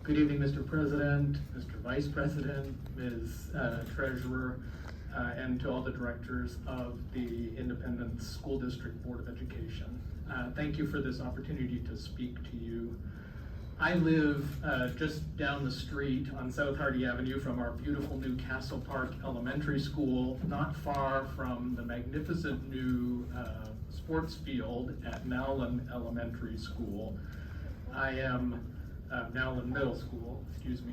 Good evening, Mr. President, Mr. Vice President, Ms. Treasurer, and to all the directors of the Independent School District Board of Education. Thank you for this opportunity to speak to you. I live just down the street on South Hardy Avenue from our beautiful new Castle Park Elementary School, not far from the magnificent new sports field at Nowlin Elementary School. I am Nowlin Middle School, excuse me.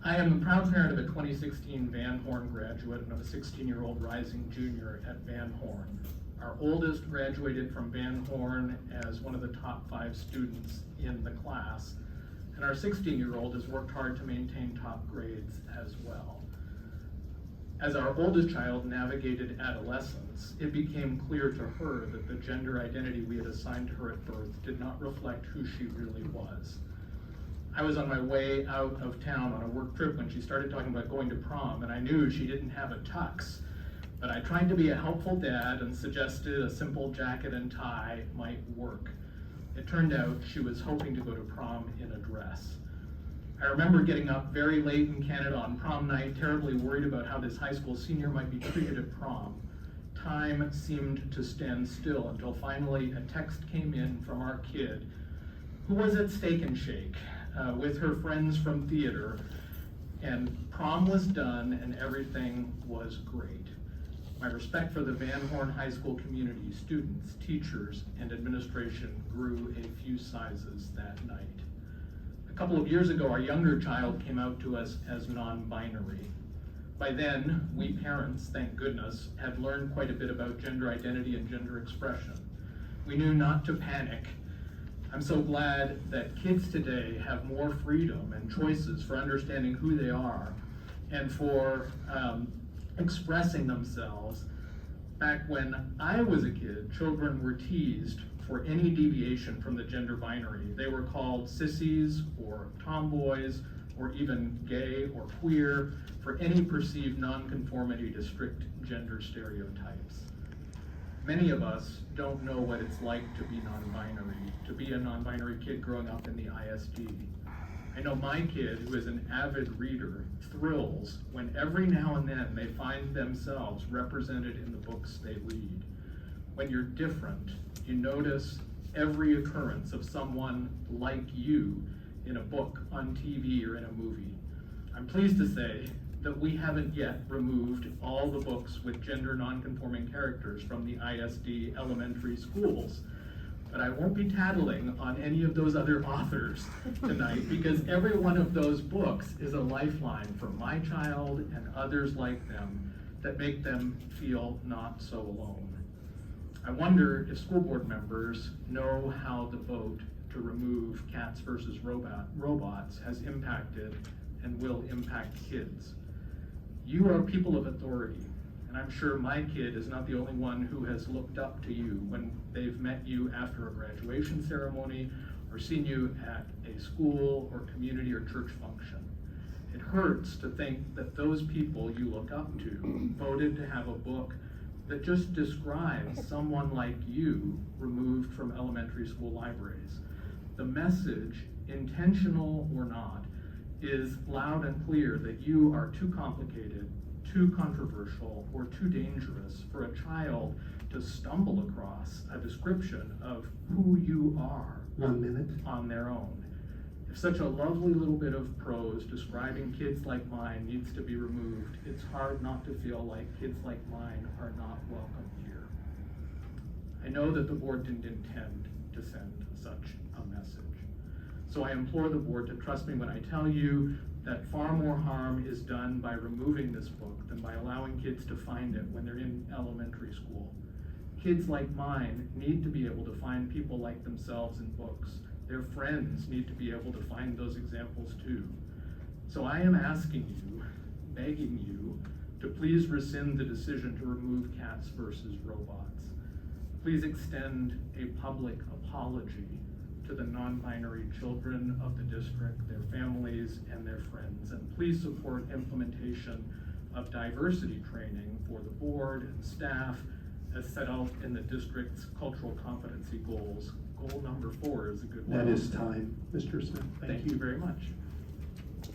I am a proud parent of a 2016 Van Horn graduate and of a 16-year-old rising junior at Van Horn. Our oldest graduated from Van Horn as one of the top 5 students in the class, and our 16-year-old has worked hard to maintain top grades as well. As our oldest child navigated adolescence, it became clear to her that the gender identity we had assigned to her at birth did not reflect who she really was. I was on my way out of town on a work trip when she started talking about going to prom, and I knew she didn't have a tux. But I tried to be a helpful dad and suggested a simple jacket and tie might work. It turned out she was hoping to go to prom in a dress. I remember getting up very late in Canada on prom night, terribly worried about how this high school senior might be treated at prom. Time seemed to stand still until finally a text came in from our kid, who was at Steak and Shake with her friends from theater, and prom was done and everything was great. My respect for the Van Horn High School community, students, teachers, and administration grew a few sizes that night. A couple of years ago, our younger child came out to us as non-binary. By then, we parents, thank goodness, had learned quite a bit about gender identity and gender expression. We knew not to panic. I'm so glad that kids today have more freedom and choices for understanding who they are and for expressing themselves. Back when I was a kid, children were teased for any deviation from the gender binary. They were called sissies or tomboys or even gay or queer for any perceived nonconformity to strict gender stereotypes. Many of us don't know what it's like to be non-binary, to be a non-binary kid growing up in the ISD. I know my kid, who is an avid reader, thrills when every now and then they find themselves represented in the books they read. When you're different, you notice every occurrence of someone like you in a book, on TV, or in a movie. I'm pleased to say that we haven't yet removed all the books with gender nonconforming characters from the ISD elementary schools. But I won't be tattling on any of those other authors tonight, because every one of those books is a lifeline for my child and others like them that make them feel not so alone. I wonder if school board members know how the vote to remove Cats versus Robots has impacted and will impact kids. You are people of authority, and I'm sure my kid is not the only one who has looked up to you when they've met you after a graduation ceremony or seen you at a school or community or church function. It hurts to think that those people you look up to voted to have a book that just describes someone like you removed from elementary school libraries. The message, intentional or not, is loud and clear that you are too complicated, too controversial, or too dangerous for a child to stumble across a description of who you are 1 minute on their own. If such a lovely little bit of prose describing kids like mine needs to be removed, it's hard not to feel like kids like mine are not welcome here. I know that the board didn't intend to send such a message. So I implore the board to trust me when I tell you that far more harm is done by removing this book than by allowing kids to find it when they're in elementary school. Kids like mine need to be able to find people like themselves in books. Their friends need to be able to find those examples too. So I am asking you, begging you, to please rescind the decision to remove Cats versus Robots. Please extend a public apology to the non-binary children of the district, their families, and their friends. And please support implementation of diversity training for the board and staff as set out in the district's cultural competency goals goal number 4 is a good one. That is time, Mr. Smith. Thank you very much.